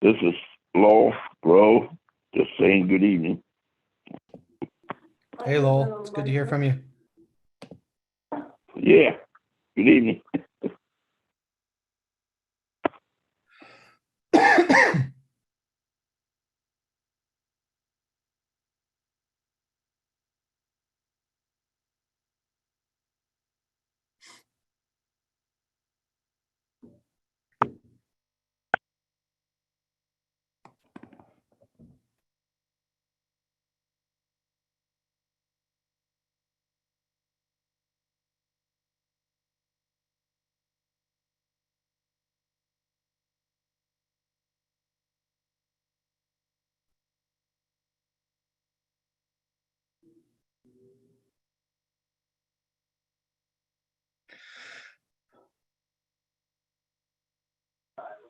This is Lowell Rowe, just saying good evening. Hey, Lowell. It's good to hear from you. Yeah, good evening.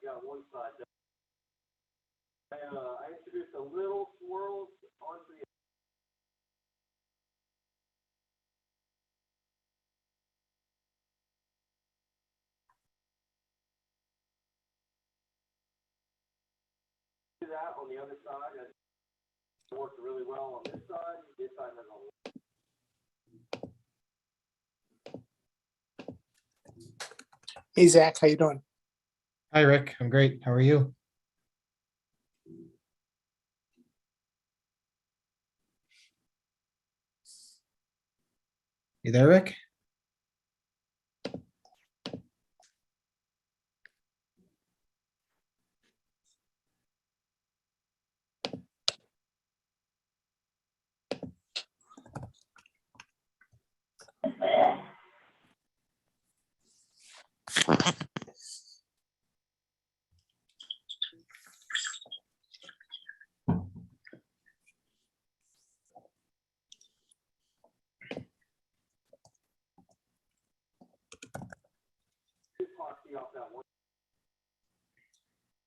We got one side. I introduced a little swirls onto the. That on the other side, it worked really well on this side. This side has a. Hey, Zach, how you doing? Hi, Rick. I'm great. How are you? You there, Rick?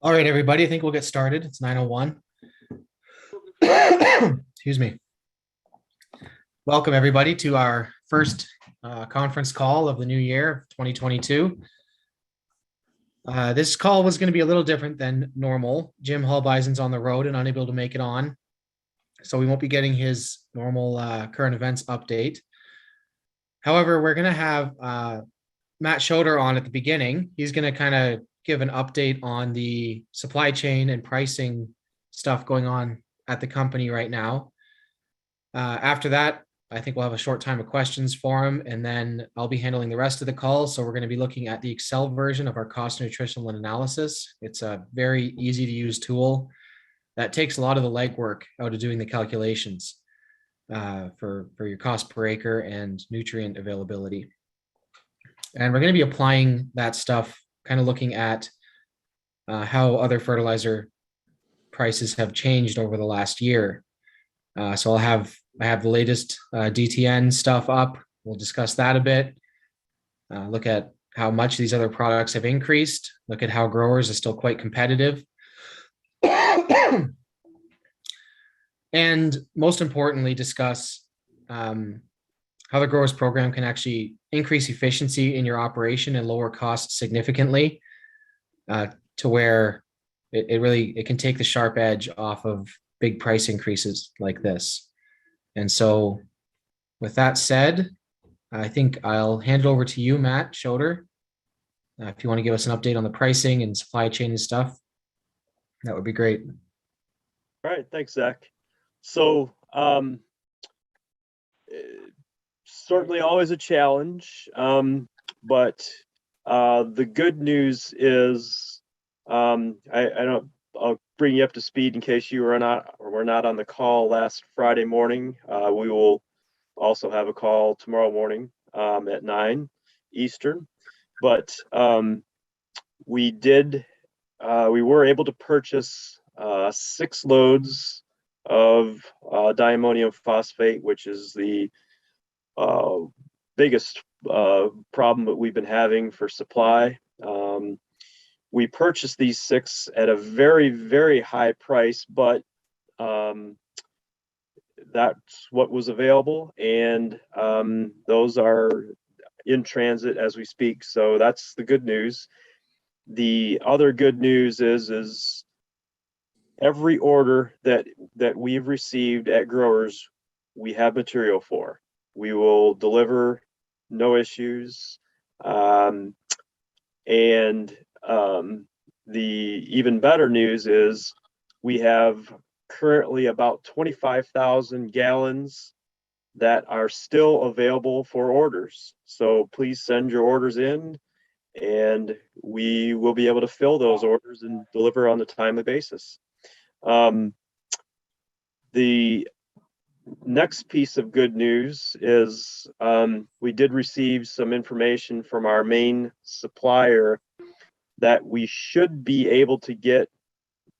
All right, everybody. I think we'll get started. It's 9:01. Excuse me. Welcome, everybody, to our first conference call of the new year, 2022. This call was going to be a little different than normal. Jim Hallbeisen's on the road and unable to make it on, so we won't be getting his normal current events update. However, we're going to have Matt Schroeder on at the beginning. He's going to kind of give an update on the supply chain and pricing stuff going on at the company right now. After that, I think we'll have a short time of questions for him, and then I'll be handling the rest of the call. So we're going to be looking at the Excel version of our cost nutritional analysis. It's a very easy to use tool that takes a lot of the legwork out of doing the calculations for your cost per acre and nutrient availability. And we're going to be applying that stuff, kind of looking at how other fertilizer prices have changed over the last year. So I have the latest DTN stuff up. We'll discuss that a bit. Look at how much these other products have increased. Look at how growers are still quite competitive. And most importantly, discuss how the growers program can actually increase efficiency in your operation and lower costs significantly to where it can take the sharp edge off of big price increases like this. And so with that said, I think I'll hand it over to you, Matt Schroeder. If you want to give us an update on the pricing and supply chain and stuff, that would be great. All right, thanks, Zach. So certainly always a challenge, but the good news is I'll bring you up to speed in case you were not on the call last Friday morning. We will also have a call tomorrow morning at 9 Eastern. But we were able to purchase 6 loads of diammonium phosphate, which is the biggest problem that we've been having for supply. We purchased these 6 at a very, very high price, but that's what was available. And those are, in transit as we speak. So that's the good news. The other good news is every order that we've received at growers, we have material for. We will deliver, no issues. The even better news is we have currently about 25,000 gallons that are still available for orders. So please send your orders in, and we will be able to fill those orders and deliver on a timely basis. The next piece of good news is we did receive some information from our main supplier that we should be able to get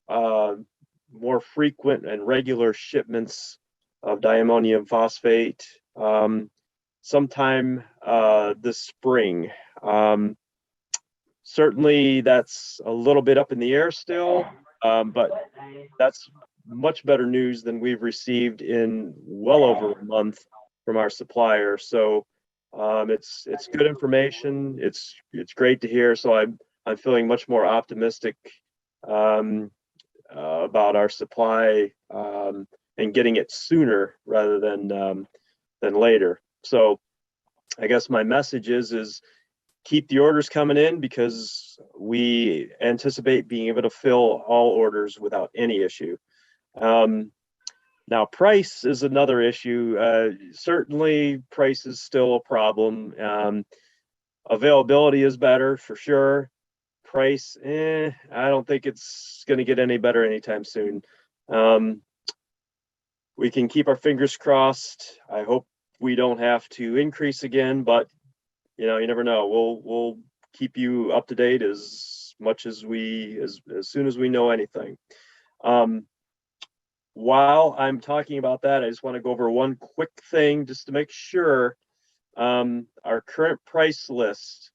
more frequent and regular shipments of diammonium phosphate sometime this spring. Certainly that's a little bit up in the air still, but that's much better news than we've received in well over a month from our supplier. So it's good information. It's great to hear. So I'm feeling much more optimistic about our supply and getting it sooner rather than later. So I guess my message is keep the orders coming in, because we anticipate being able to fill all orders without any issue. Now, price is another issue. Certainly, price is still a problem. Availability is better for sure. Price, I don't think it's going to get any better anytime soon. We can keep our fingers crossed. I hope we don't have to increase again, but you never know. We'll keep you up to date as much as as soon as we know anything. While I'm talking about that, I just want to go over one quick thing just to make sure. Our current price list,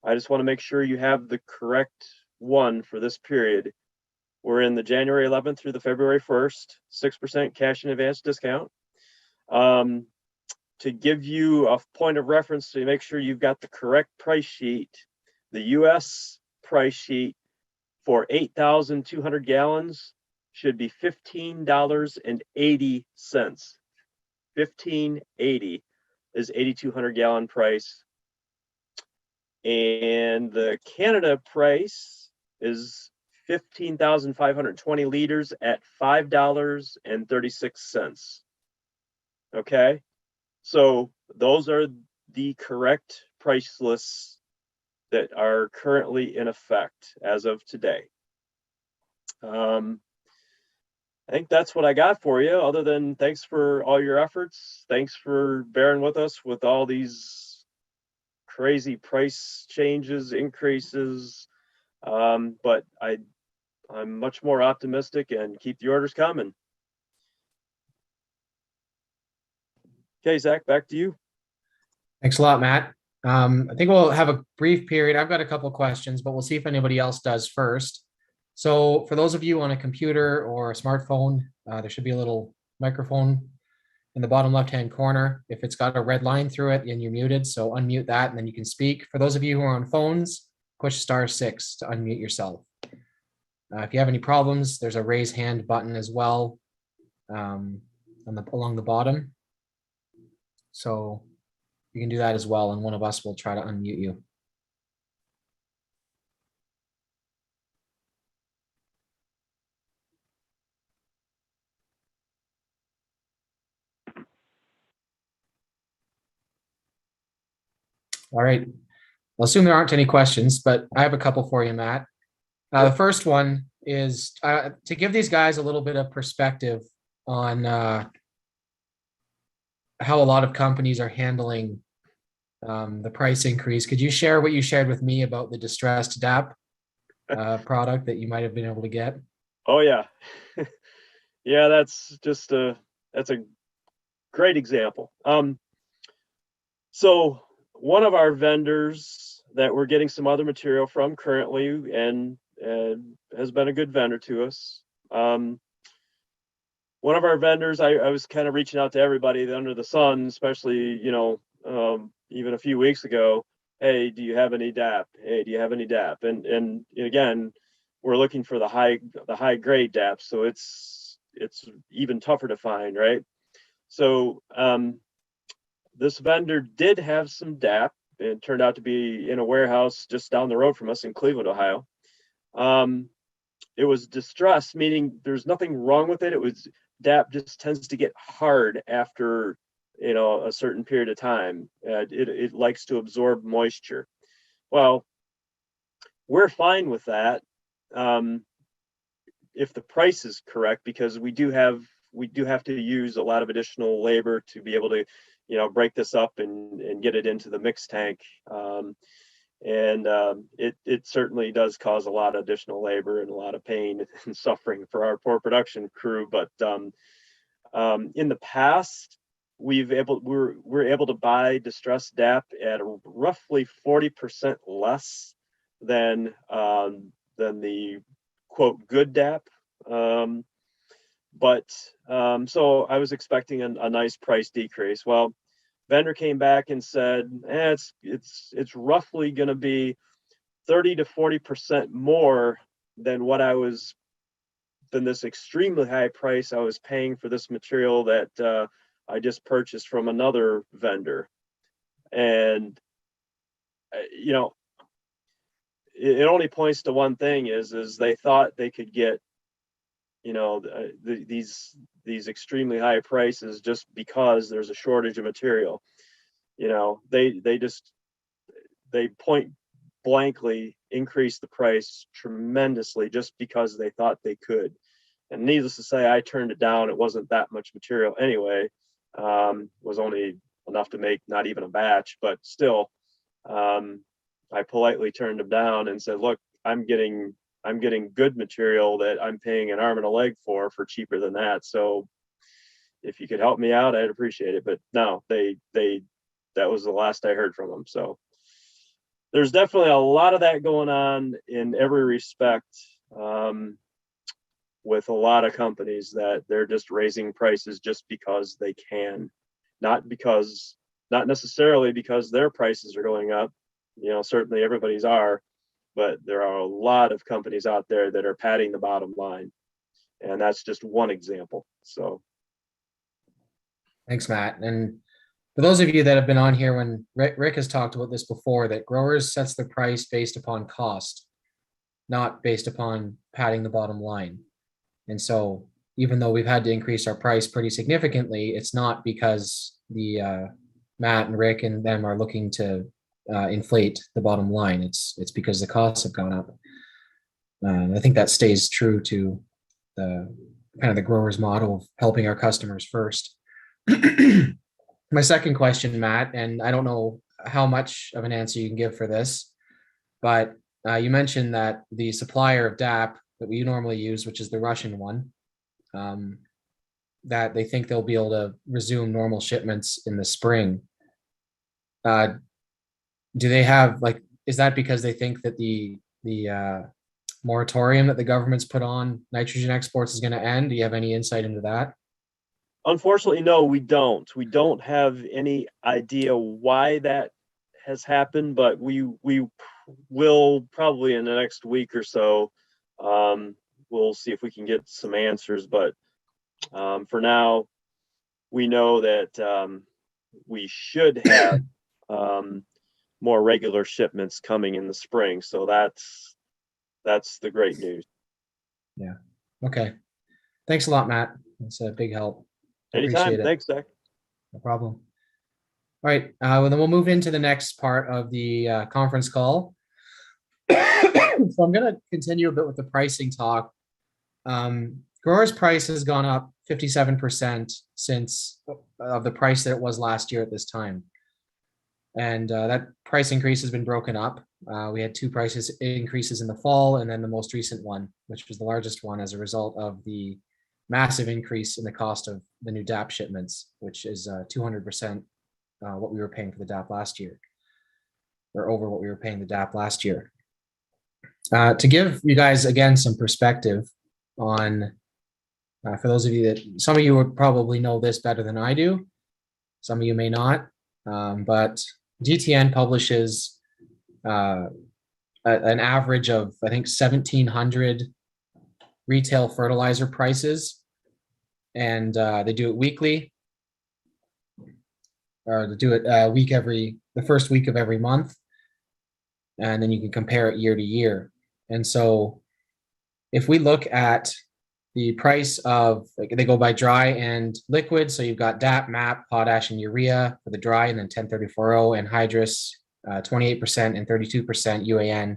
I just want to make sure you have the correct one for this period. We're in the January 11th through the February 1st, 6% cash in advance discount. To give you a point of reference to make sure you've got the correct price sheet, the US price sheet for 8,200 gallons should be $15.80. $15.80 is 8,200 gallon price. And the Canada price is 15,520 liters at $5.36. Okay. So those are the correct price lists that are currently in effect as of today. I think that's what I got for you, other than thanks for all your efforts. Thanks for bearing with us with all these crazy price changes, increases. But I'm much more optimistic, and keep the orders coming. Okay, Zach, back to you. Thanks a lot, Matt. I think we'll have a brief period. I've got a couple questions, but we'll see if anybody else does first. So for those of you on a computer or a smartphone, there should be a little microphone in the bottom left-hand corner. If it's got a red line through it and you're muted, so unmute that and then you can speak. For those of you who are on phones, push *6 to unmute yourself. If you have any problems, there's a raise hand button as well along the bottom. So you can do that as well, and one of us will try to unmute you. All right. I'll assume there aren't any questions, but I have a couple for you, Matt. The first one is to give these guys a little bit of perspective on how a lot of companies are handling the price increase. Could you share what you shared with me about the distressed DAP product that you might have been able to get? Oh yeah. Yeah, that's a great example. So one of our vendors that we're getting some other material from currently and has been a good vendor to us. One of our vendors, I was kind of reaching out to everybody under the sun, especially, even a few weeks ago, hey, do you have any DAP? Hey, do you have any DAP? And again, we're looking for the high grade DAP, so it's even tougher to find, right? So this vendor did have some DAP. It turned out to be in a warehouse just down the road from us in Cleveland, Ohio. It was distressed, meaning there's nothing wrong with it. It was DAP just tends to get hard after, you know, a certain period of time. It likes to absorb moisture. Well, we're fine with that if the price is correct, because we do have to use a lot of additional labor to be able to, you know, break this up and get it into the mix tank. It certainly does cause a lot of additional labor and a lot of pain and suffering for our poor production crew. But in the past, we're able to buy distressed DAP at roughly 40% less than the quote good DAP. So I was expecting a nice price decrease. Well, vendor came back and said, it's roughly going to be 30 to 40% more than than this extremely high price I was paying for this material that I just purchased from another vendor. And, you know, it only points to one thing is they thought they could get, you know, these extremely high prices just because there's a shortage of material. You know, they point blankly increased the price tremendously just because they thought they could. And needless to say, I turned it down. It wasn't that much material anyway. Was only enough to make not even a batch, but still, I politely turned them down and said, look, I'm getting good material that I'm paying an arm and a leg for cheaper than that. So if you could help me out, I'd appreciate it. But no, that was the last I heard from them. So there's definitely a lot of that going on in every respect, with a lot of companies that they're just raising prices just because they can, not necessarily because their prices are going up. You know, certainly everybody's are, but there are a lot of companies out there that are padding the bottom line. And that's just one example. So. Thanks, Matt. And for those of you that have been on here when Rick has talked about this before, that growers sets the price based upon cost, not based upon padding the bottom line. And so even though we've had to increase our price pretty significantly, it's not because the Matt and Rick and them are looking to inflate the bottom line. It's because the costs have gone up. I think that stays true to the kind of the grower's model of helping our customers first. My second question, Matt, and I don't know how much of an answer you can give for this, but you mentioned that the supplier of DAP that we normally use, which is the Russian one, that they think they'll be able to resume normal shipments in the spring. Do they have, like, is that because they think that the moratorium that the government's put on nitrogen exports is going to end? Do you have any insight into that? Unfortunately, no, we don't. We don't have any idea why that has happened, but we will probably in the next week or so. We'll see if we can get some answers, but for now, we know that we should have more regular shipments coming in the spring. So that's the great news. Yeah. Okay. Thanks a lot, Matt. It's a big help. Anytime. Thanks, Zach. No problem. All right. Well, then we'll move into the next part of the conference call. So I'm going to continue a bit with the pricing talk. Growers' price has gone up 57% since the price that it was last year at this time. And that price increase has been broken up. We had two prices increases in the fall, and then the most recent one, which was the largest one as a result of the massive increase in the cost of the new DAP shipments, which is 200% what we were paying for the DAP last year, or over what we were paying the DAP last year. To give you guys, again, some perspective on, for those of you that, some of you would probably know this better than I do, some of you may not. But DTN publishes an average of, I think, 1,700 retail fertilizer prices, and they do it weekly, or they do it the first week of every month, and then you can compare it year to year. And so if we look at the price of, like, they go by dry and liquid, so you've got DAP, MAP, potash, and urea for the dry, and then 1034O and hydrous, 28% and 32% UAN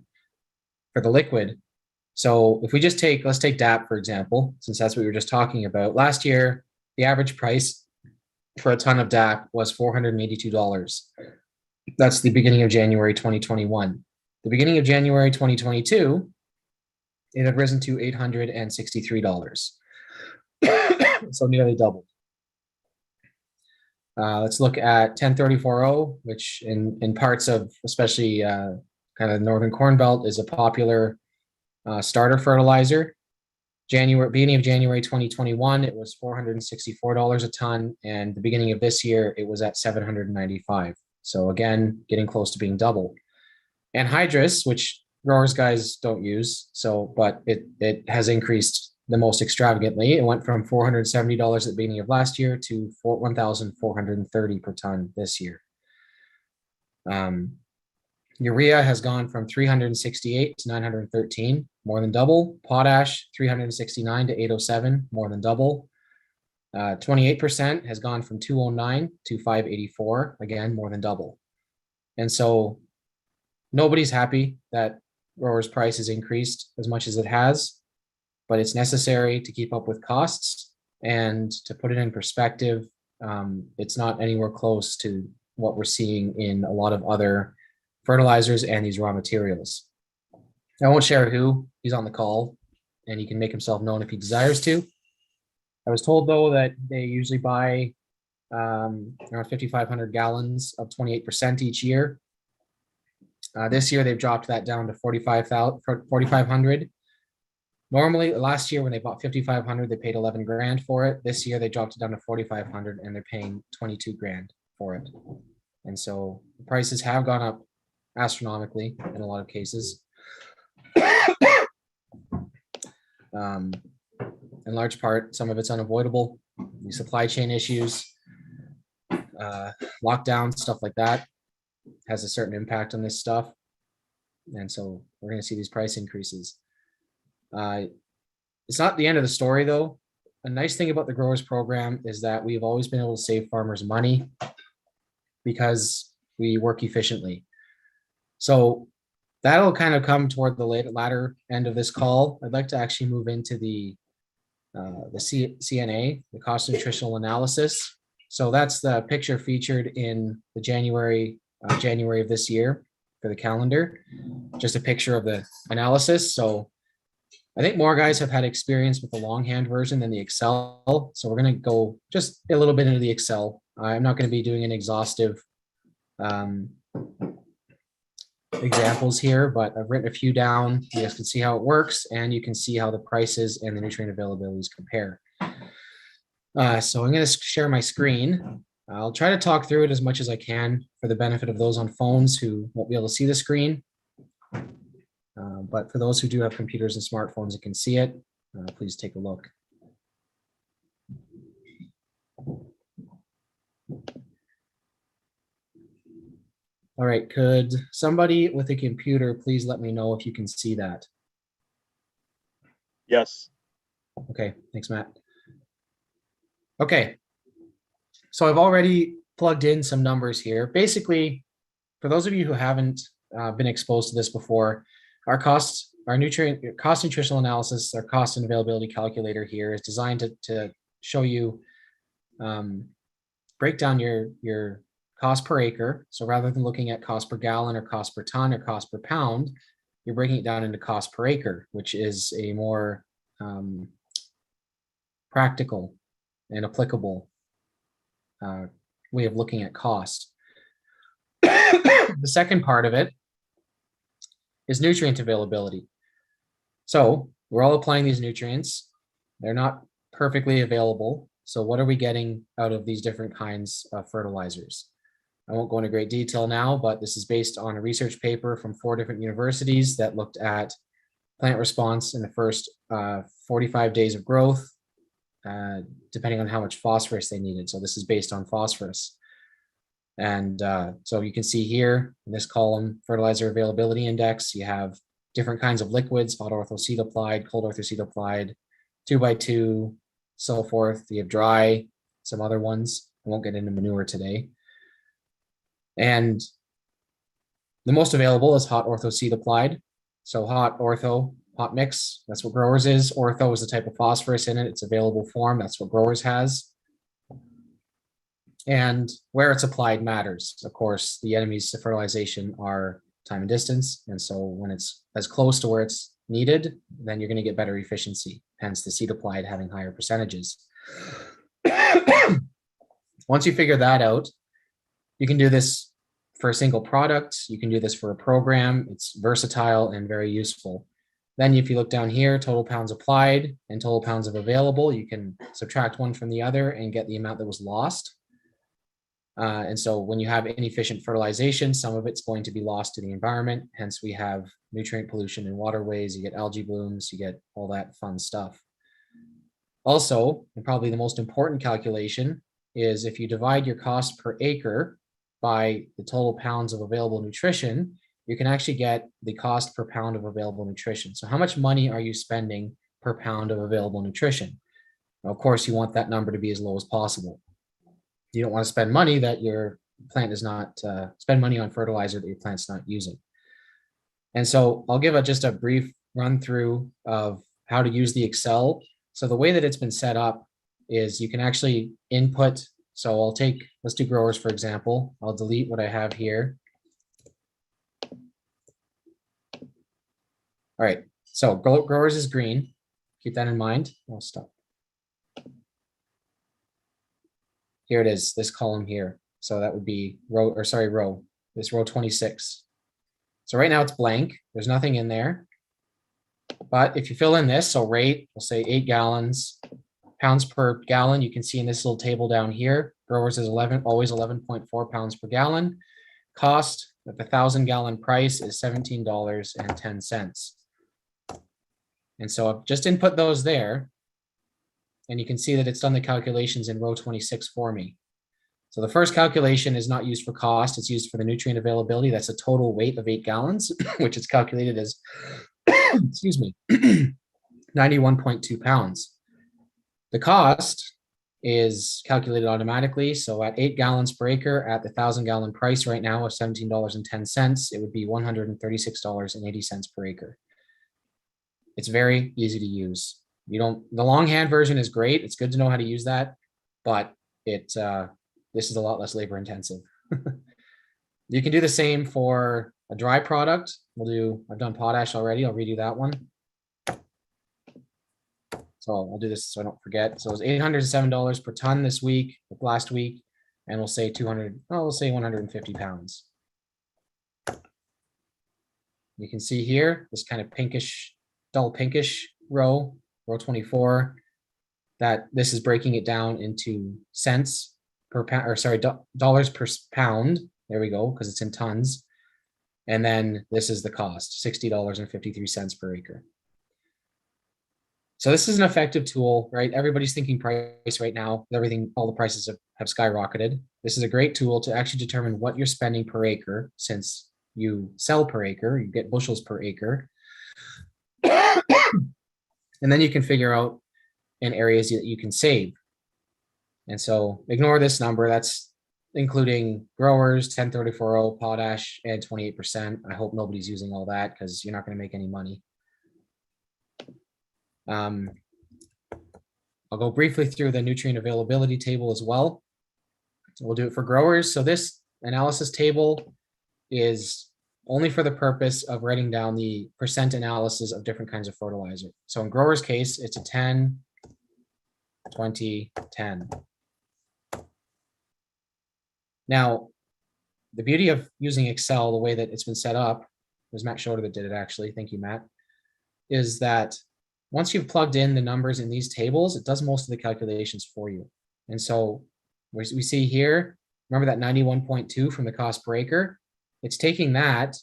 for the liquid. So if we just let's take DAP, for example, since that's what we were just talking about. Last year, the average price for a ton of DAP was $482. That's the beginning of January 2021. The beginning of January 2022, it had risen to $863. So nearly doubled. Let's look at 1034O, which in parts of, especially kind of the Northern Corn Belt, is a popular starter fertilizer. Beginning of January 2021, it was $464 a ton, and the beginning of this year, it was at $795. So again, getting close to being double. And hydrous, which growers guys don't use, but it has increased the most extravagantly. It went from $470 at the beginning of last year to $1,430 per ton this year. Urea has gone from 368 to 913, more than double. Potash, 369 to 807, more than double. 28% has gone from 209 to 584, again, more than double. And so nobody's happy that growers' price has increased as much as it has, but it's necessary to keep up with costs. And to put it in perspective, it's not anywhere close to what we're seeing in a lot of other fertilizers and these raw materials. I won't share who. He's on the call, and he can make himself known if he desires to. I was told, though, that they usually buy around 5,500 gallons of 28% each year. This year, they've dropped that down to 4,500. Normally, last year when they bought 5,500, they paid 11 grand for it. This year, they dropped it down to 4,500, and they're paying 22 grand for it. And so the prices have gone up astronomically in a lot of cases. In large part, some of it's unavoidable. The supply chain issues, lockdown, stuff like that has a certain impact on this stuff. And so we're going to see these price increases. It's not the end of the story, though. A nice thing about the growers program is that we've always been able to save farmers money because we work efficiently. So that'll kind of come toward the latter end of this call. I'd like to actually move into the CNA, the cost nutritional analysis. So that's the picture featured in the January of this year for the calendar. Just a picture of the analysis. So I think more guys have had experience with the longhand version than the Excel. So we're going to go just a little bit into the Excel. I'm not going to be doing an exhaustive examples here, but I've written a few down. You guys can see how it works, and you can see how the prices and the nutrient availabilities compare. So I'm going to share my screen. I'll try to talk through it as much as I can for the benefit of those on phones who won't be able to see the screen. But for those who do have computers and smartphones and can see it, please take a look. All right, could somebody with a computer please let me know if you can see that? Yes. Okay, thanks, Matt. Okay, so I've already plugged in some numbers here. Basically, for those of you who haven't been exposed to this before, our cost nutritional analysis, our cost and availability calculator here is designed to show you, break down your cost per acre. So rather than looking at cost per gallon or cost per ton or cost per pound, you're breaking it down into cost per acre, which is a more practical and applicable way of looking at cost. The second part of it is nutrient availability. So we're all applying these nutrients. They're not perfectly available. So what are we getting out of these different kinds of fertilizers? I won't go into great detail now, but this is based on a research paper from 4 different universities that looked at plant response in the first 45 days of growth, depending on how much phosphorus they needed. So this is based on phosphorus. And so you can see here in this column, fertilizer availability index, you have different kinds of liquids, hot ortho seed applied, cold ortho seed applied, 2x2, so forth. You have dry, some other ones. I won't get into manure today. And the most available is hot ortho seed applied. So hot ortho, hot mix, that's what growers is. Ortho is the type of phosphorus in it. It's available form. That's what growers has. And where it's applied matters. Of course, the enemies to fertilization are time and distance. And so when it's as close to where it's needed, then you're going to get better efficiency. Hence the seed applied having higher percentages. Once you figure that out, you can do this for a single product. You can do this for a program. It's versatile and very useful. Then if you look down here, total pounds applied and total pounds of available, you can subtract one from the other and get the amount that was lost. And so when you have inefficient fertilization, some of it's going to be lost to the environment. Hence we have nutrient pollution in waterways, you get algae blooms, you get all that fun stuff. Also, and probably the most important calculation is if you divide your cost per acre by the total pounds of available nutrition, you can actually get the cost per pound of available nutrition. So how much money are you spending per pound of available nutrition? Now, of course, you want that number to be as low as possible. You don't want to spend money that your plant does not spend money on fertilizer that your plant's not using. And so I'll give just a brief run through of how to use the Excel. So the way that it's been set up is you can actually input. So I'll take, let's do growers, for example. I'll delete what I have here. All right, so growers is green. Keep that in mind. I'll stop. Here it is, this column here. So that would be row, this row 26. So right now it's blank. There's nothing in there. But if you fill in this, so rate, we'll say 8 gallons, pounds per gallon. You can see in this little table down here, growers is always 11.4 pounds per gallon. Cost at the 1,000-gallon price is $17.10. And so I've just input those there. And you can see that it's done the calculations in row 26 for me. So the first calculation is not used for cost. It's used for the nutrient availability. That's a total weight of 8 gallons, which is calculated as, excuse me, 91.2 pounds. The cost is calculated automatically. So at 8 gallons per acre at the 1,000-gallon price right now of $17.10, it would be $136.80 per acre. It's very easy to use. The longhand version is great. It's good to know how to use that, but this is a lot less labor intensive. You can do the same for a dry product. I've done potash already. I'll redo that one. So I'll do this so I don't forget. So it was $807 per ton this week, last week, and we'll say 150 pounds. You can see here, this kind of pinkish, dull pinkish row 24, that this is breaking it down into cents per pound, or sorry, dollars per pound. There we go, because it's in tons. And then this is the cost, $60.53 per acre. So this is an effective tool, right? Everybody's thinking price right now. Everything, all the prices have skyrocketed. This is a great tool to actually determine what you're spending per acre, since you sell per acre, you get bushels per acre. And then you can figure out in areas that you can save. And so ignore this number. That's including growers, 1034.0, potash, and 28%. I hope nobody's using all that because you're not going to make any money. I'll go briefly through the nutrient availability table as well. So we'll do it for growers. So this analysis table is only for the purpose of writing down the percent analysis of different kinds of fertilizer. So in growers' case, it's a 10, 20, 10. Now, the beauty of using Excel, the way that it's been set up, it was Matt Schroeder that did it actually, thank you, Matt, is that once you've plugged in the numbers in these tables, it does most of the calculations for you. And so we see here, remember that 91.2 from the cost per acre? It's taking that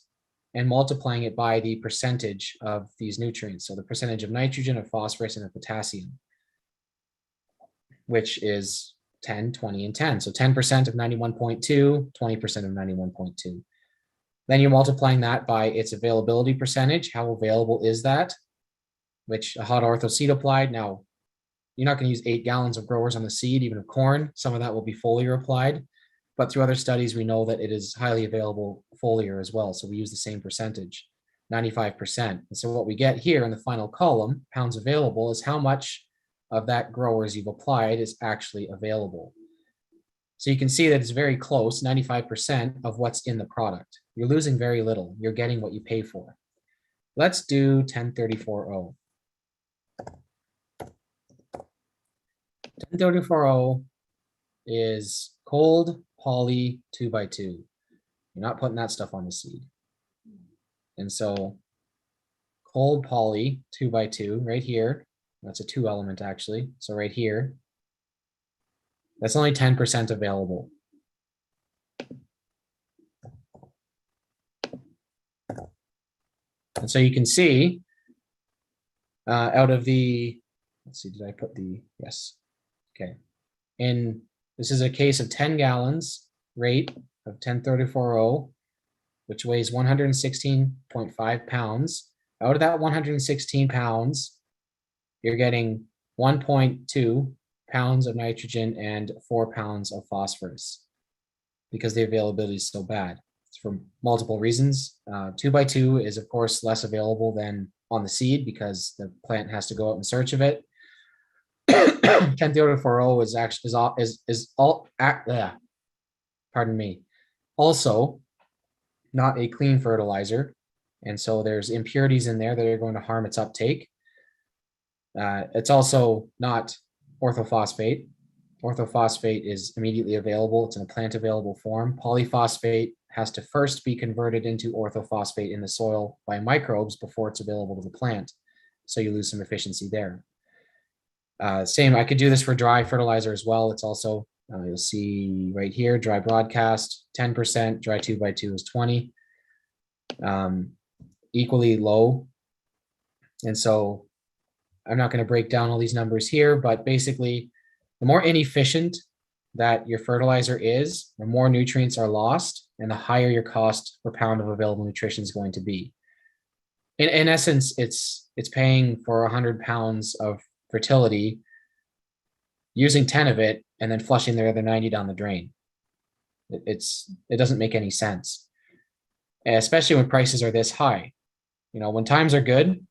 and multiplying it by the percentage of these nutrients. So the percentage of nitrogen, of phosphorus, and of potassium, which is 10, 20, and 10. So 10% of 91.2, 20% of 91.2. Then you're multiplying that by its availability percentage. How available is that? Which a hot ortho seed applied. Now, you're not going to use 8 gallons of growers on the seed, even of corn. Some of that will be foliar applied. But through other studies, we know that it is highly available foliar as well. So we use the same percentage, 95%. And so what we get here in the final column, pounds available, is how much of that growers you've applied is actually available. So you can see that it's very close, 95% of what's in the product. You're losing very little. You're getting what you pay for. Let's do 1034.0. 1034.0 is cold poly 2x2. You're not putting that stuff on the seed. And so cold poly 2x2 right here. That's a 2 element actually. So right here, that's only 10% available. And so you can see out of the, let's see, did I put the, yes. Okay. And this is a case of 10 gallons rate of 1034.0, which weighs 116.5 pounds. Out of that 116 pounds, you're getting 1.2 pounds of nitrogen and 4 pounds of phosphorus because the availability is so bad. It's for multiple reasons. 2x2 is of course less available than on the seed because the plant has to go out in search of it. 1034.0 is actually pardon me, also not a clean fertilizer, and so there's impurities in there that are going to harm its uptake. It's also not orthophosphate. Orthophosphate is immediately available. It's in a plant available form. Polyphosphate has to first be converted into orthophosphate in the soil by microbes before it's available to the plant. So you lose some efficiency there. Same, I could do this for dry fertilizer as well. It's also, you'll see right here, dry broadcast, 10%, dry 2x2 is 20. Equally low. And so I'm not going to break down all these numbers here, but basically the more inefficient that your fertilizer is, the more nutrients are lost and the higher your cost per pound of available nutrition is going to be. In essence, it's paying for 100 pounds of fertility, using 10 of it and then flushing the other 90 down the drain. It doesn't make any sense, especially when prices are this high. You know, when times are good,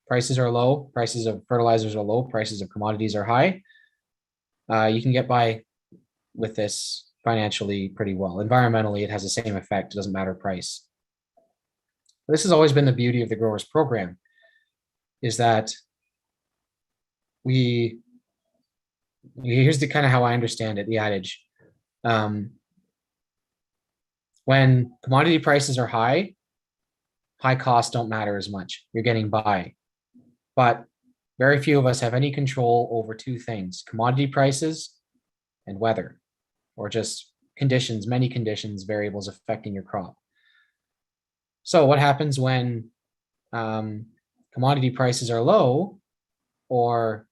prices are low, prices of fertilizers are low, prices of commodities are high. You can get by with this financially pretty well. Environmentally, it has the same effect. It doesn't matter price. This has always been the beauty of the growers program, is that here's the kind of how I understand it, the adage. When commodity prices are high costs don't matter as much. You're getting by. But very few of us have any control over two things: commodity prices and weather, or just conditions, many conditions, variables affecting your crop. So what happens when commodity prices are low, or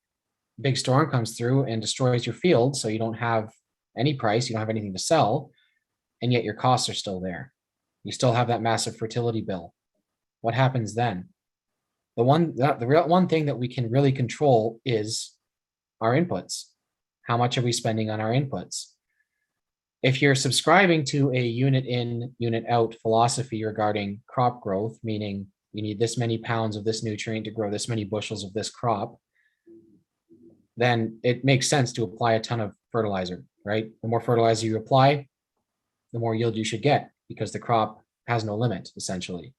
big storm comes through and destroys your field, so you don't have any price, you don't have anything to sell, and yet your costs are still there? You still have that massive fertility bill. What happens then? The one thing that we can really control is our inputs. How much are we spending on our inputs? If you're subscribing to a unit in, unit out philosophy regarding crop growth, meaning you need this many pounds of this nutrient to grow this many bushels of this crop, then it makes sense to apply a ton of fertilizer, right? The more fertilizer you apply, the more yield you should get, because the crop has no limit, essentially.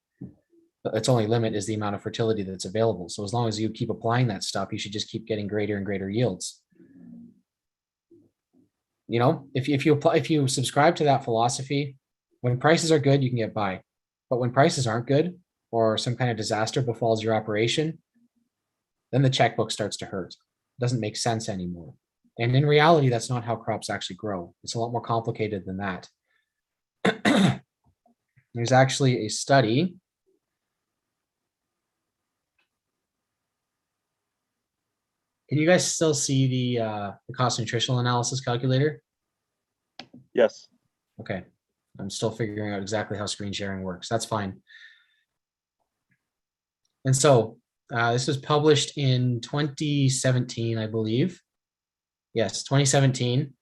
Its only limit is the amount of fertility that's available. So as long as you keep applying that stuff, you should just keep getting greater and greater yields. You know, if you subscribe to that philosophy, when prices are good, you can get by. But when prices aren't good, or some kind of disaster befalls your operation, then the checkbook starts to hurt. It doesn't make sense anymore. And in reality, that's not how crops actually grow. It's a lot more complicated than that. There's actually a study. Can you guys still see the cost nutritional analysis calculator? Yes. Okay. I'm still figuring out exactly how screen sharing works. That's fine. And so this was published in 2017, I believe. Yes, 2017,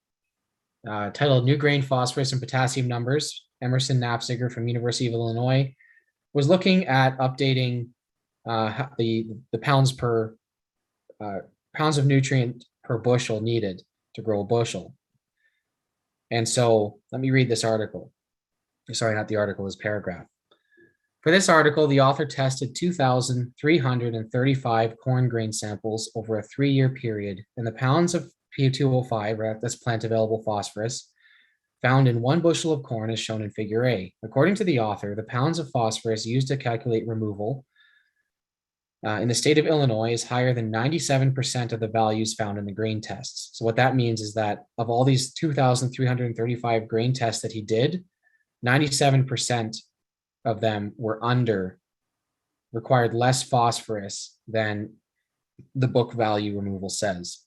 titled New Grain Phosphorus and Potassium Numbers. Emerson Knapziger from University of Illinois was looking at updating the pounds of nutrient per bushel needed to grow a bushel. And so let me read this article. Sorry, not the article, this paragraph. For this article, the author tested 2,335 corn grain samples over a 3-year period, and the pounds of P2O5, that's plant available phosphorus, found in 1 bushel of corn is shown in Figure A. According to the author, the pounds of phosphorus used to calculate removal in the state of Illinois is higher than 97% of the values found in the grain tests. So what that means is that of all these 2,335 grain tests that he did, 97% of them were required less phosphorus than the book value removal says.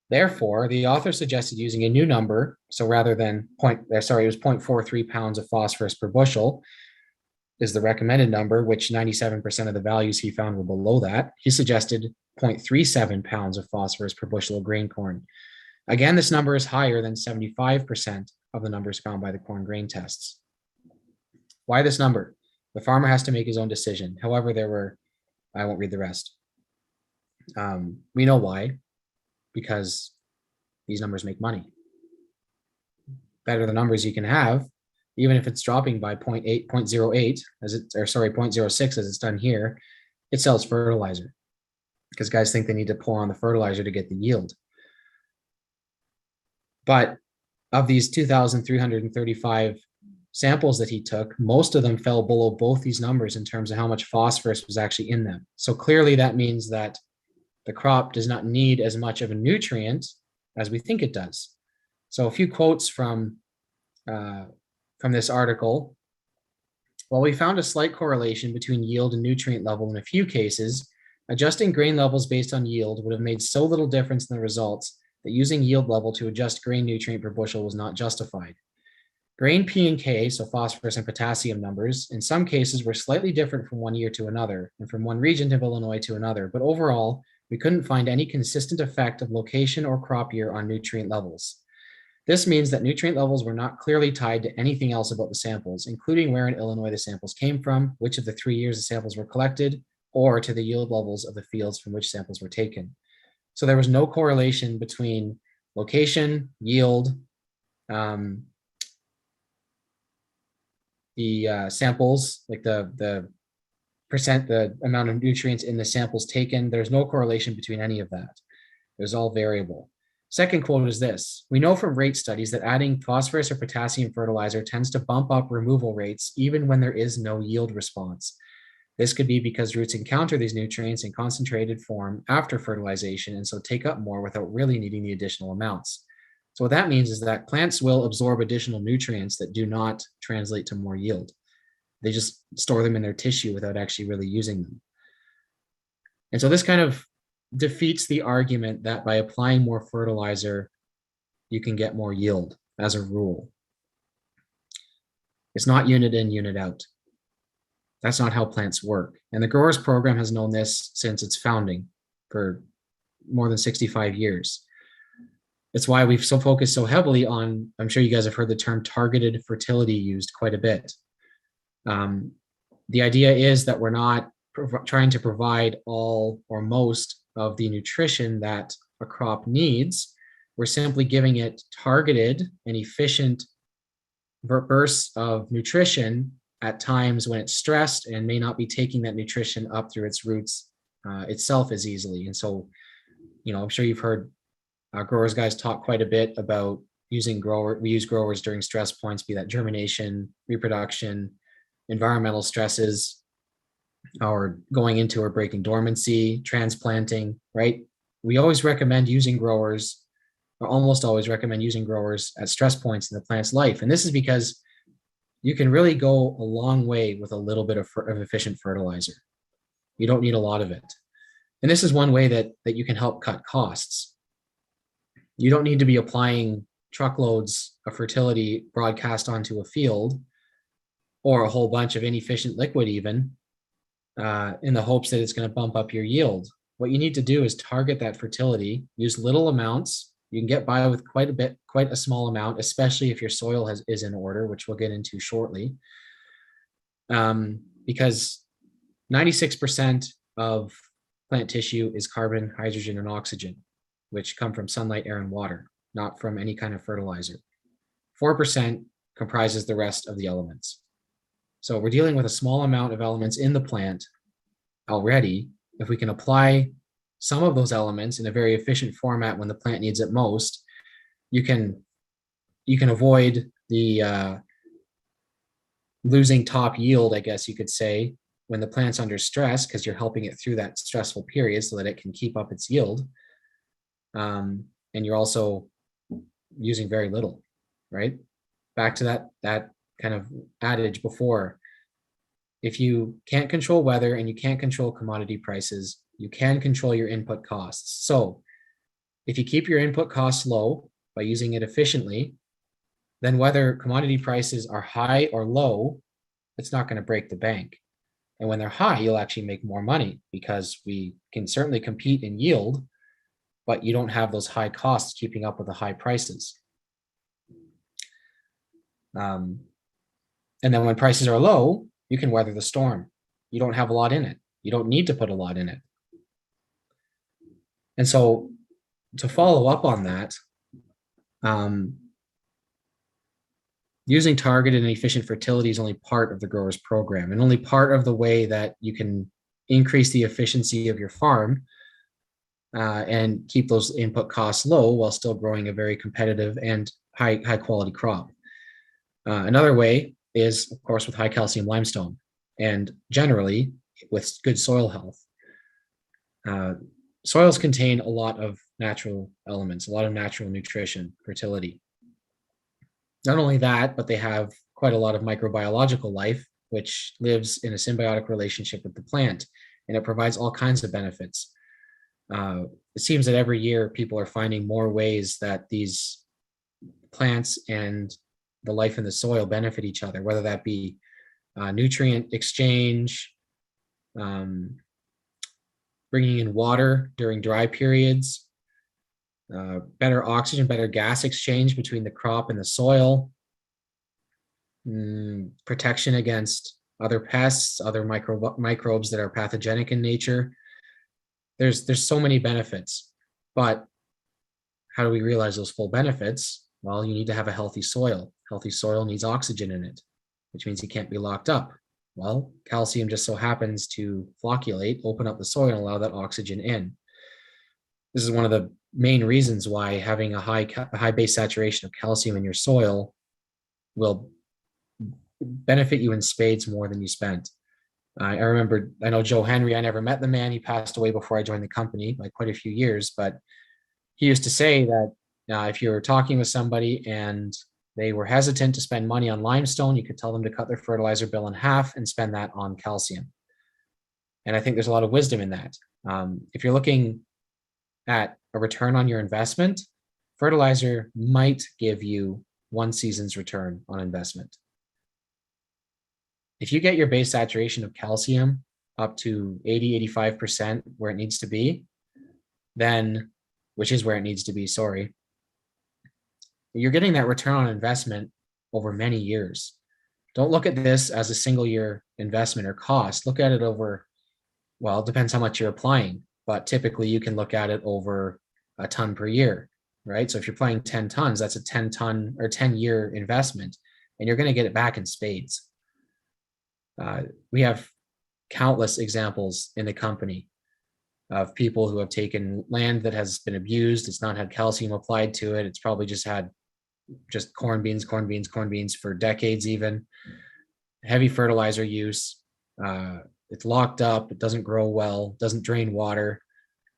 Therefore, the author suggested using a new number. So rather than it was 0.43 pounds of phosphorus per bushel is the recommended number, which 97% of the values he found were below that. He suggested 0.37 pounds of phosphorus per bushel of grain corn. Again, this number is higher than 75% of the numbers found by the corn grain tests. Why this number? The farmer has to make his own decision. However, I won't read the rest. We know why, because these numbers make money. Better the numbers you can have, even if it's dropping by 0.08, 0.06 as it's done here, it sells fertilizer because guys think they need to pour on the fertilizer to get the yield. But of these 2,335 samples that he took, most of them fell below both these numbers in terms of how much phosphorus was actually in them. So clearly that means that the crop does not need as much of a nutrient as we think it does. So a few quotes from this article. While we found a slight correlation between yield and nutrient level in a few cases, adjusting grain levels based on yield would have made so little difference in the results that using yield level to adjust grain nutrient per bushel was not justified. Grain P and K, so phosphorus and potassium numbers, in some cases were slightly different from one year to another and from one region of Illinois to another, but overall, we couldn't find any consistent effect of location or crop year on nutrient levels. This means that nutrient levels were not clearly tied to anything else about the samples, including where in Illinois the samples came from, which of the 3 years the samples were collected, or to the yield levels of the fields from which samples were taken. So there was no correlation between location, yield, the samples, like the amount of nutrients in the samples taken. There's no correlation between any of that. It was all variable. Second quote is this: we know from rate studies that adding phosphorus or potassium fertilizer tends to bump up removal rates even when there is no yield response. This could be because roots encounter these nutrients in concentrated form after fertilization and so take up more without really needing the additional amounts. So what that means is that plants will absorb additional nutrients that do not translate to more yield. They just store them in their tissue without actually really using them. And so this kind of defeats the argument that by applying more fertilizer, you can get more yield as a rule. It's not unit in, unit out. That's not how plants work. And the Growers Program has known this since its founding for more than 65 years. It's why we've focused so heavily on, I'm sure you guys have heard the term targeted fertility used quite a bit. The idea is that we're not trying to provide all or most of the nutrition that a crop needs. We're simply giving it targeted and efficient bursts of nutrition at times when it's stressed and may not be taking that nutrition up through its roots itself as easily. And so, I'm sure you've heard growers guys talk quite a bit about we use growers during stress points, be that germination, reproduction, environmental stresses, or going into or breaking dormancy, transplanting, right? We always recommend using growers or almost always recommend using growers at stress points in the plant's life. And this is because you can really go a long way with a little bit of efficient fertilizer. You don't need a lot of it. And this is one way that you can help cut costs. You don't need to be applying truckloads of fertility broadcast onto a field, or a whole bunch of inefficient liquid even, in the hopes that it's going to bump up your yield. What you need to do is target that fertility, use little amounts. You can get by with quite a small amount, especially if your soil is in order, which we'll get into shortly. Because 96% of plant tissue is carbon, hydrogen, and oxygen, which come from sunlight, air, and water, not from any kind of fertilizer. 4% comprises the rest of the elements. So we're dealing with a small amount of elements in the plant already. If we can apply some of those elements in a very efficient format when the plant needs it most, you can avoid the losing top yield, I guess you could say, when the plant's under stress, because you're helping it through that stressful period so that it can keep up its yield. And you're also using very little, right? Back to that kind of adage before. If you can't control weather and you can't control commodity prices, you can control your input costs. So if you keep your input costs low by using it efficiently, then whether commodity prices are high or low, it's not going to break the bank. And when they're high, you'll actually make more money, because we can certainly compete in yield, but you don't have those high costs keeping up with the high prices. And then when prices are low, you can weather the storm. You don't have a lot in it. You don't need to put a lot in it. And so to follow up on that, using targeted and efficient fertility is only part of the grower's program, and only part of the way that you can increase the efficiency of your farm and keep those input costs low while still growing a very competitive and high quality crop. Another way is, of course, with high calcium limestone, and generally with good soil health. Soils contain a lot of natural elements, a lot of natural nutrition, fertility. Not only that, but they have quite a lot of microbiological life, which lives in a symbiotic relationship with the plant, and it provides all kinds of benefits. It seems that every year people are finding more ways that these plants and the life in the soil benefit each other, whether that be nutrient exchange, bringing in water during dry periods, better oxygen, better gas exchange between the crop and the soil, protection against other pests, other microbes that are pathogenic in nature. There's so many benefits, but how do we realize those full benefits? Well, you need to have a healthy soil. Healthy soil needs oxygen in it, which means it can't be locked up. Well, calcium just so happens to flocculate, open up the soil, and allow that oxygen in. This is one of the main reasons why having a high base saturation of calcium in your soil will benefit you in spades more than you spent. I know Joe Henry, I never met the man. He passed away before I joined the company by quite a few years, but he used to say that if you were talking with somebody and they were hesitant to spend money on limestone, you could tell them to cut their fertilizer bill in half and spend that on calcium. And I think there's a lot of wisdom in that. If you're looking at a return on your investment, fertilizer might give you one season's return on investment. If you get your base saturation of calcium up to 80-85% where it needs to be, then, which is where it needs to be, sorry, you're getting that return on investment over many years. Don't look at this as a single year investment or cost. Look at it over, well, it depends how much you're applying, but typically you can look at it over a ton per year, right? So if you're applying 10 tons, that's a 10 year investment, and you're going to get it back in spades. We have countless examples in the company of people who have taken land that has been abused. It's not had calcium applied to it. It's probably just had corn beans for decades even. Heavy fertilizer use. It's locked up. It doesn't grow well, doesn't drain water,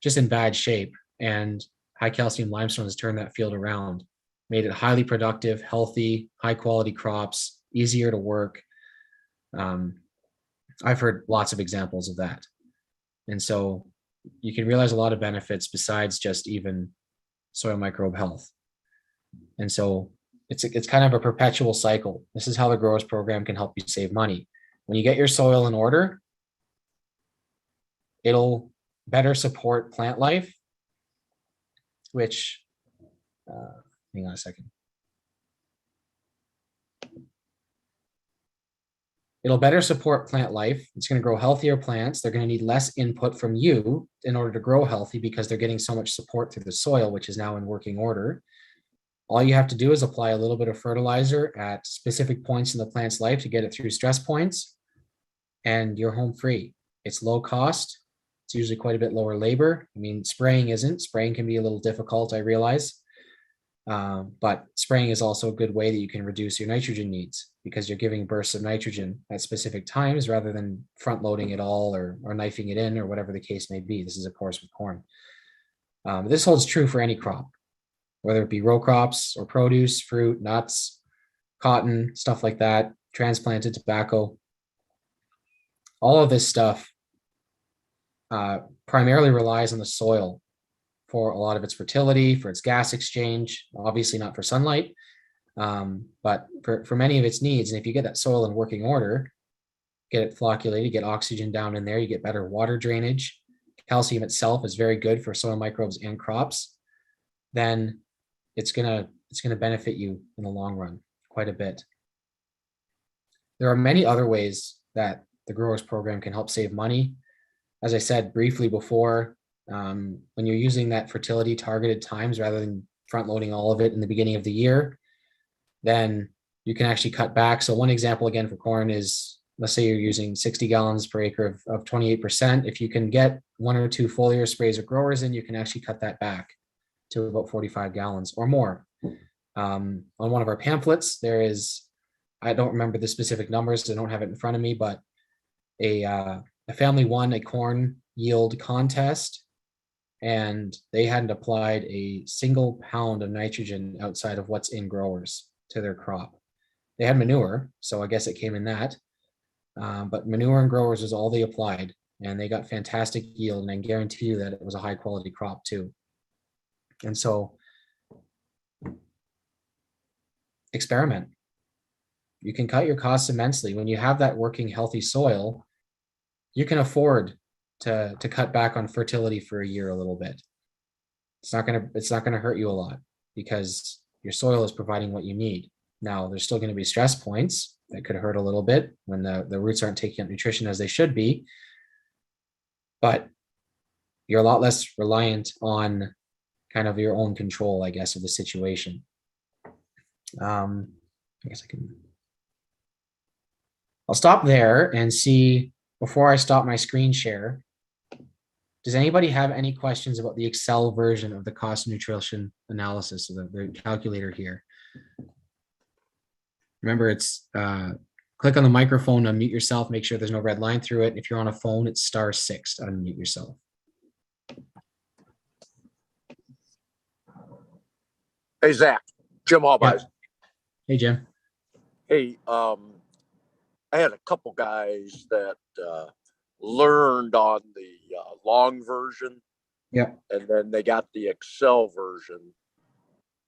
just in bad shape. And high calcium limestone has turned that field around, made it highly productive, healthy, high quality crops, easier to work. I've heard lots of examples of that. And so you can realize a lot of benefits besides just even soil microbe health. And so it's kind of a perpetual cycle. This is how the growers program can help you save money. When you get your soil in order, it'll better support plant life, which, hang on a second. It'll better support plant life. It's going to grow healthier plants. They're going to need less input from you in order to grow healthy because they're getting so much support through the soil, which is now in working order. All you have to do is apply a little bit of fertilizer at specific points in the plant's life to get it through stress points, and you're home free. It's low cost. It's usually quite a bit lower labor. I mean, spraying isn't. Spraying can be a little difficult, I realize. But spraying is also a good way that you can reduce your nitrogen needs because you're giving bursts of nitrogen at specific times rather than front loading it all or knifing it in or whatever the case may be. This is, of course, with corn. This holds true for any crop, whether it be row crops or produce, fruit, nuts, cotton, stuff like that, transplanted tobacco. All of this stuff primarily relies on the soil for a lot of its fertility, for its gas exchange, obviously not for sunlight, but for many of its needs. And if you get that soil in working order, get it flocculated, get oxygen down in there, you get better water drainage. Calcium itself is very good for soil microbes and crops. Then it's gonna benefit you in the long run quite a bit. There are many other ways that the growers program can help save money. As I said briefly before, when you're using that fertility targeted times rather than front loading all of it in the beginning of the year, then you can actually cut back. So one example again for corn is, let's say you're using 60 gallons per acre of 28%. If you can get 1 or 2 foliar sprays or growers in, you can actually cut that back to about 45 gallons or more. On one of our pamphlets, there is, I don't remember the specific numbers, I don't have it in front of me, but a family won a corn yield contest, and they hadn't applied a single pound of nitrogen outside of what's in growers to their crop. They had manure, so I guess it came in that. But manure and growers was all they applied, and they got fantastic yield, and I guarantee you that it was a high quality crop too. And so experiment. You can cut your costs immensely. When you have that working healthy soil, you can afford to cut back on fertility for a year a little bit. It's not gonna hurt you a lot because your soil is providing what you need. Now, there's still going to be stress points that could hurt a little bit when the roots aren't taking up nutrition as they should be, but you're a lot less reliant on kind of your own control, I guess, of the situation. I guess I'll stop there and see, before I stop my screen share, does anybody have any questions about the Excel version of the cost of nutrition analysis of the calculator here? Remember, it's click on the microphone, unmute yourself, make sure there's no red line through it. If you're on a phone, it's *6 to unmute yourself. Hey, Zach, Jim Hallbise. Yeah. Hey, Jim. Hey, I had a couple guys that learned on the long version. Yeah. And then they got the Excel version.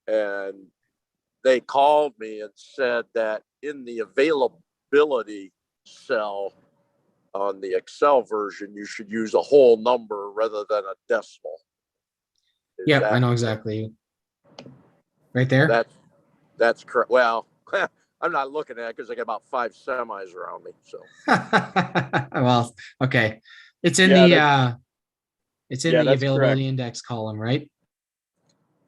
And they called me and said that in the availability cell on the Excel version, you should use a whole number rather than a decimal. Yeah, I know exactly. Right there? That's correct. Well, I'm not looking at it because I got about 5 semis around me. So well, okay. It's in Yeah, the that's availability correct. index column, right?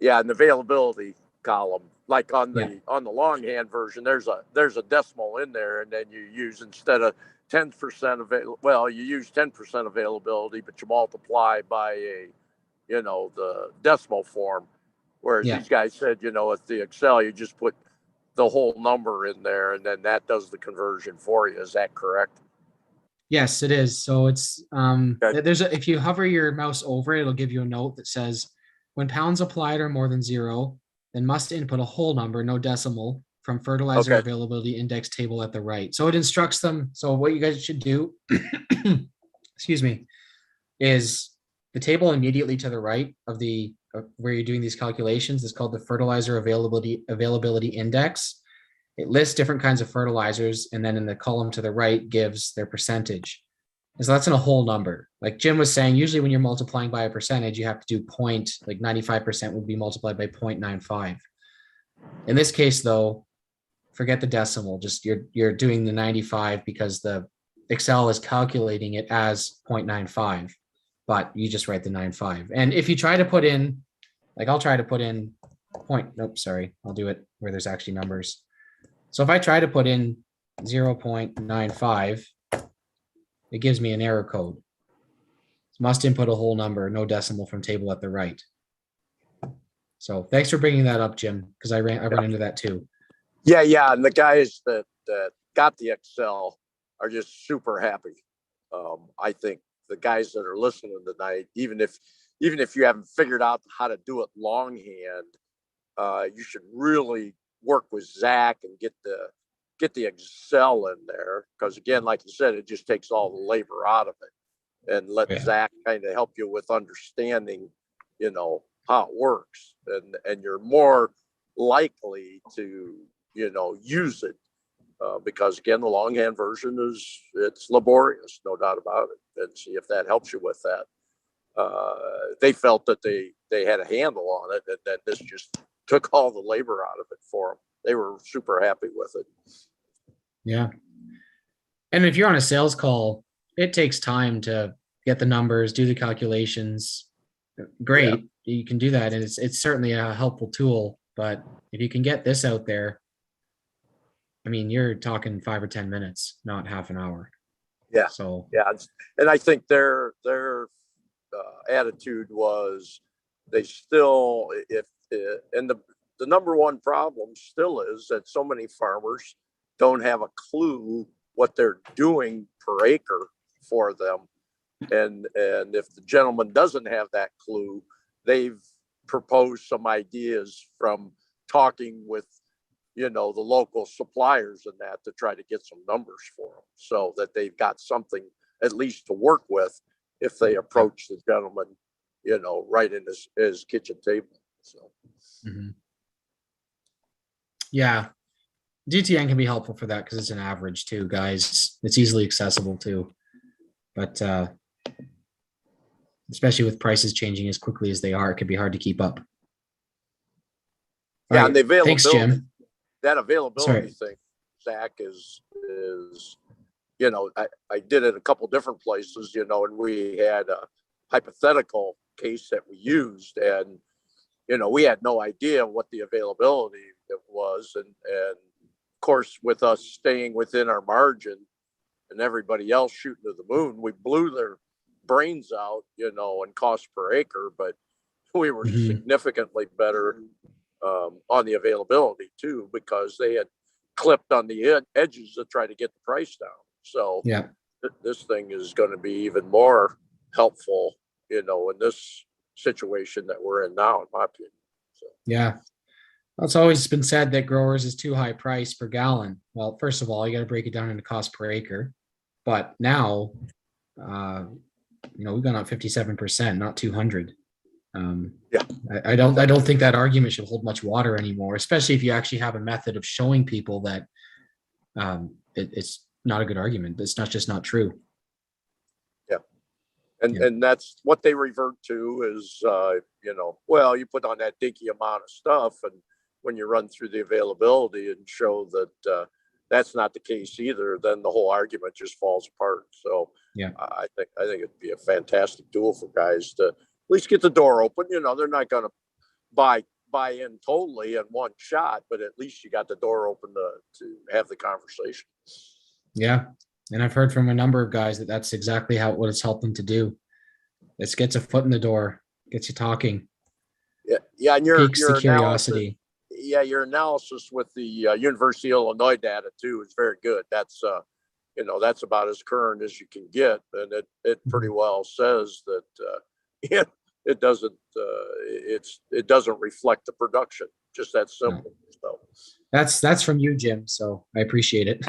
yeah, in the availability column, like on the longhand version, there's a decimal in there, and then you use, instead of 10% you use 10% availability, but you multiply by the decimal form. Whereas these guys said, with the Excel, you just put the whole number in there, and then that does the conversion for you. Is that correct? Yes, it is. So it's if you hover your mouse over it, it'll give you a note that says when pounds applied are more than 0, then must input a whole number, no decimal, from fertilizer Okay. availability index table at the right. So it instructs them. So what you guys should do, excuse me, is the table immediately to the right of the where you're doing these calculations is called the fertilizer availability index. It lists different kinds of fertilizers, and then in the column to the right gives their percentage. And so that's in a whole number. Like Jim was saying, usually when you're multiplying by a percentage, you have to do point, like 95% would be multiplied by 0.95. In this case, though, forget the decimal. Just you're doing the 95 because the Excel is calculating it as 0.95, but you just write the 95. And if you try to put in, like I'll try to put in nope, sorry, I'll do it where there's actually numbers. So if I try to put in 0.95, it gives me an error code. Must input a whole number, no decimal from table at the right. So thanks for bringing that up, Jim, because I run into that too. Yeah. And the guys that got the Excel are just super happy. I think the guys that are listening tonight, even if you haven't figured out how to do it longhand, you should really work with Zach and get the Excel in there, because again, like you said, it just takes all the labor out of it, and let Zach kind of help you with understanding, how it works, and you're more likely to use it, because again, the longhand version it's laborious, no doubt about it. And see if that helps you with that. They felt that they had a handle on it, and that this just took all the labor out of it for them. They were super happy with it. Yeah. And if you're on a sales call, it takes time to get the numbers, do the calculations. Great. Yeah. You can do that. And it's certainly a helpful tool, but if you can get this out there, I mean, you're talking 5 or 10 minutes, not half an hour. Yeah. So, yeah. And I think their attitude was they still, and the number one problem still is that so many farmers don't have a clue what they're doing per acre for them. And if the gentleman doesn't have that clue, they've proposed some ideas from talking with, the local suppliers and that to try to get some numbers for them, so that they've got something at least to work with if they approach the gentleman, right in his kitchen table. So. Mm-hmm. Yeah. GTN can be helpful for that because it's an average too, guys. It's easily accessible too. But especially with prices changing as quickly as they are, it can be hard to keep up. Yeah, right. And the availability. Thanks, Jim. That availability thing, Zach, is I did it a couple different places, and we had a hypothetical case that we used, and we had no idea what the availability it was, and of course, with us staying within our margin and everybody else shooting to the moon, we blew their brains out, in cost per acre, but we were significantly better on the availability too, because they had clipped on the edges to try to get the price down. So yeah, this thing is going to be even more helpful, in this situation that we're in now, in my opinion. So. Yeah. Well, it's always been said that growers is too high price per gallon. Well, first of all, you got to break it down into cost per acre. But now, we've gone up 57%, not 200. Yeah, I don't think that argument should hold much water anymore, especially if you actually have a method of showing people that it's not a good argument. It's not true. Yeah. And that's what they revert to is, you put on that dinky amount of stuff, and when you run through the availability and show that that's not the case either, then the whole argument just falls apart. So yeah, I think it'd be a fantastic tool for guys to at least get the door open. They're not going to buy in totally in one shot, but at least you got the door open to have the conversation. Yeah. And I've heard from a number of guys that that's exactly what it's helped them to do. It gets a foot in the door, gets you talking. Yeah. And your curiosity. Your analysis with the University of Illinois data too is very good. That's that's about as current as you can get, and it pretty well says that it doesn't, it doesn't reflect the production, just that simple. So, That's from you, Jim. So I appreciate it.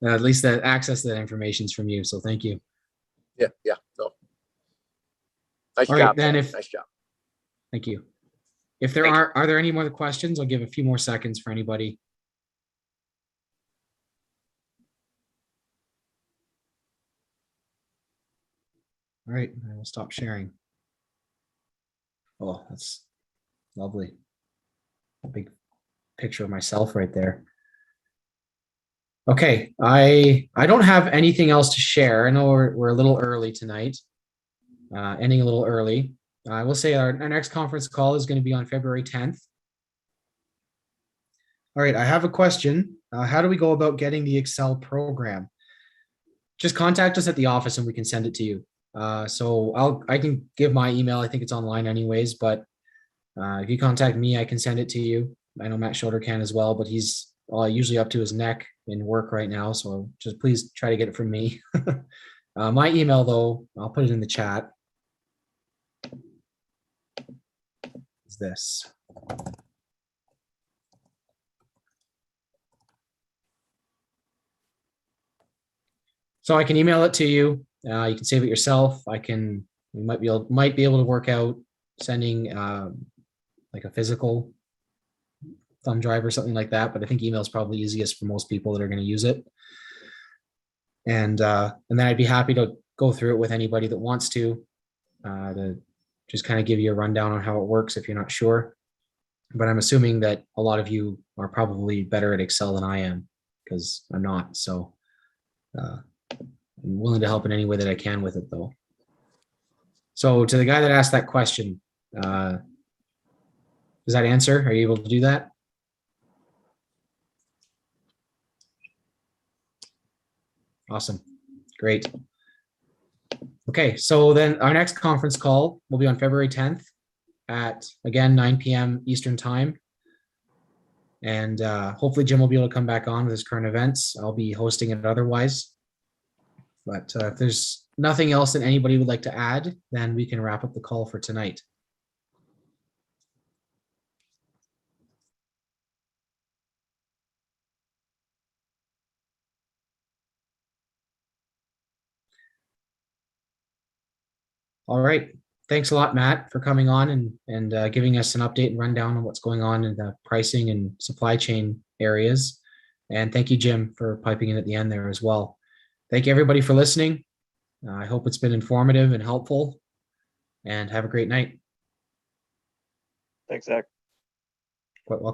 At least that access to that information is from you. So thank you. yeah, no. Nice All right, job, then Zach. Nice job. Thank you. If there Thank are there any more questions? I'll give a few more seconds for anybody. All right, I will stop sharing. Oh, that's lovely. A big picture of myself right there. Okay, I don't have anything else to share. I know we're a little early tonight, ending a little early. I will say our next conference call is going to be on February 10th. All right, I have a question. How do we go about getting the Excel program? Just contact us at the office and we can send it to you. So I can give my email. I think it's online anyways, but if you contact me, I can send it to you. I know Matt Schroeder can as well, but he's usually up to his neck in work right now. So just please try to get it from me. My email though, I'll put it in the chat. Is this. So I can email it to you. You can save it yourself. We might be able to work out sending like a physical thumb drive or something like that. But I think email is probably easiest for most people that are going to use it. And then I'd be happy to go through it with anybody that wants to just kind of give you a rundown on how it works if you're not sure. But I'm assuming that a lot of you are probably better at Excel than I am because I'm not. So I'm willing to help in any way that I can with it though. So to the guy that asked that question, does that answer? Are you able to do that? Awesome. Great. Okay, so then our next conference call will be on February 10th at, again, 9 p.m. Eastern time. And hopefully Jim will be able to come back on with his current events. I'll be hosting it otherwise. But if there's nothing else that anybody would like to add, then we can wrap up the call for tonight. All right. Thanks a lot, Matt, for coming on and giving us an update and rundown on what's going on in the pricing and supply chain areas. And thank you, Jim, for piping in at the end there as well. Thank you, everybody, for listening. I hope it's been informative and helpful. And have a great night. Thanks, Zach. Quite welcome.